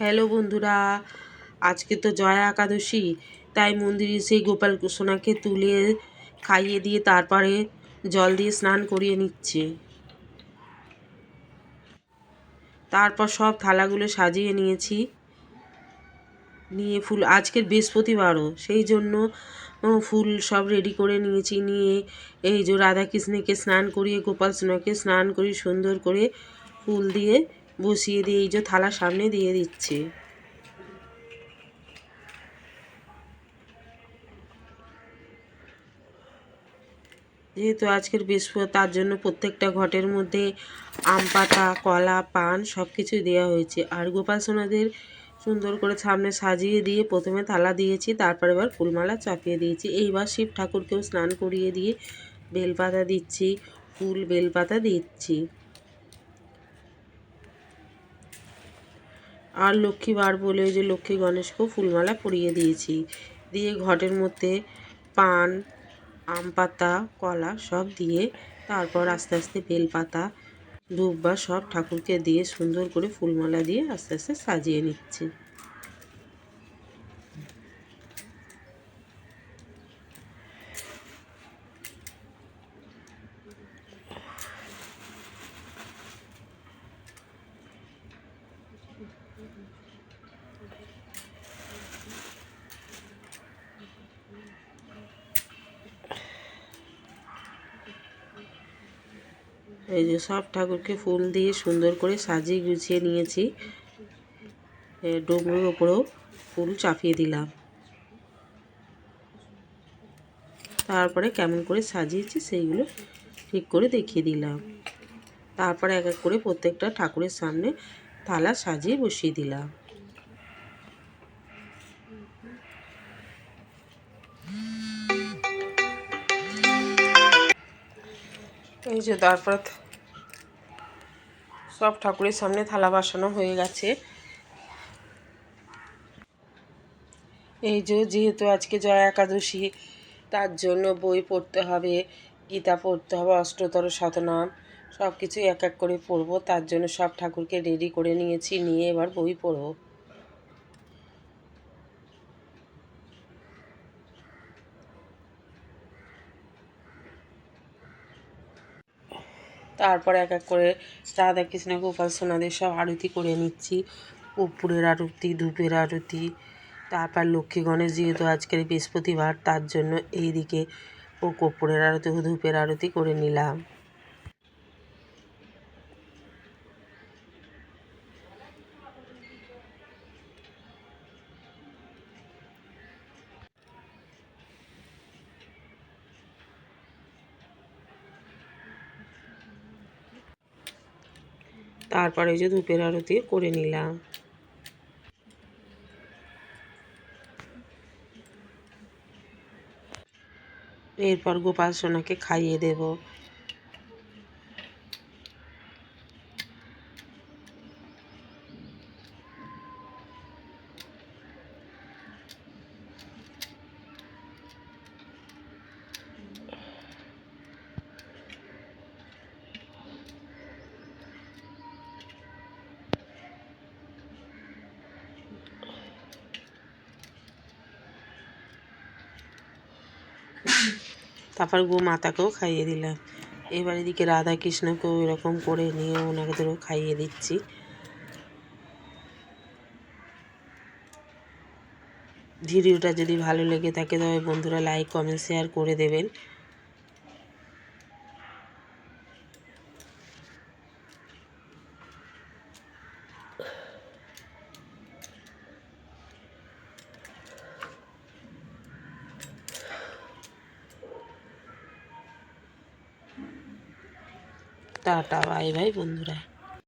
Hello বন্ধুরা, আজকে তো জয়া একাদশী, তাই মন্দিরে সেই গোপাল সোনাকে তুলে খাইয়ে দিয়ে তারপরে জল দিয়ে স্নান করিয়ে নিচ্ছে। তারপর সব থালাগুলো সাজিয়ে নিয়েছি, নিয়ে ফুল আজকের বৃহস্পতিবারও সেই জন্য ফুল সব রেডি করে নিয়েছি। নিয়ে এই যে রাধাকৃষ্ণকে স্নান করিয়ে গোপাল সোনাকে স্নান করিয়ে সুন্দর করে ফুল দিয়ে বসিয়ে দিয়ে এই যে থালার সামনে দিয়ে দিচ্ছি। যেহেতু আজকের বৃহস্পতি, তার জন্য প্রত্যেকটা ঘটের মধ্যে আম পাতা, কলা, পান সব কিছুই দেওয়া হয়েছে। আর গোপাল সোনাদের সুন্দর করে সামনে সাজিয়ে দিয়ে প্রথমে থালা দিয়েছি, তারপর এবার ফুলমালা চাপিয়ে দিয়েছি। এইবার শিব ঠাকুরকেও স্নান করিয়ে দিয়ে বেলপাতা দিচ্ছি, ফুল বেলপাতা দিচ্ছি। আর লক্ষ্মীবার বলে যে লক্ষ্মী গণেশকেও ফুলমালা পরিয়ে দিয়েছি। দিয়ে ঘটের মধ্যে পান, আম পাতা, কলা সব দিয়ে তারপর আস্তে আস্তে বেলপাতা, ধূপ সব ঠাকুরকে দিয়ে সুন্দর করে ফুলমালা দিয়ে আস্তে আস্তে সাজিয়ে নিচ্ছে। এই যে সব ঠাকুরকে ফুল দিয়ে সুন্দর করে সাজিয়ে গুছিয়ে নিয়েছি। ডোমরুর ওপরেও ফুল চাপিয়ে দিলাম। তারপরে কেমন করে সাজিয়েছি সেইগুলো ঠিক করে দেখিয়ে দিলাম। তারপরে এক এক করে প্রত্যেকটা ঠাকুরের সামনে থালা সাজিয়ে বসিয়ে দিলাম। এই যে তারপর সব ঠাকুরের সামনে থালা বসানো হয়ে গেছে। এই যে যেহেতু আজকে জয়া একাদশী, তার জন্য বই পড়তে হবে, গীতা পড়তে হবে, অষ্টতর শতনাম সব কিছু এক এক করে পড়বো। তার জন্য সব ঠাকুরকে রেডি করে নিয়েছি, নিয়ে এবার বই পড়বো। তারপর এক এক করে রাধাকৃষ্ণ গোপাল সোনাদের সব আরতি করে নিচ্ছি। কর্পূরের আরতি, ধূপের আরতি, তারপর লক্ষ্মী গণেশ যেহেতু আজকের বৃহস্পতিবার, তার জন্য এইদিকে কর্পূরের আরতি ও ধূপের আরতি করে নিলাম। তারপরে যে ধূপের আরতি করে নিলাম। এরপর গোপাল সোনাকে খাইয়ে দেব। তারপর গো মাতাকেও খাইয়ে দিলাম। এবার এদিকে রাধা কৃষ্ণকেও এরকম করে নিয়ে ওনাদেরও খাইয়ে দিচ্ছি। ভিডিওটা যদি ভালো লেগে থাকে তবে বন্ধুরা লাইক, কমেন্ট, শেয়ার করে দেবেন। টাটা, বাই বাই বন্ধুরা।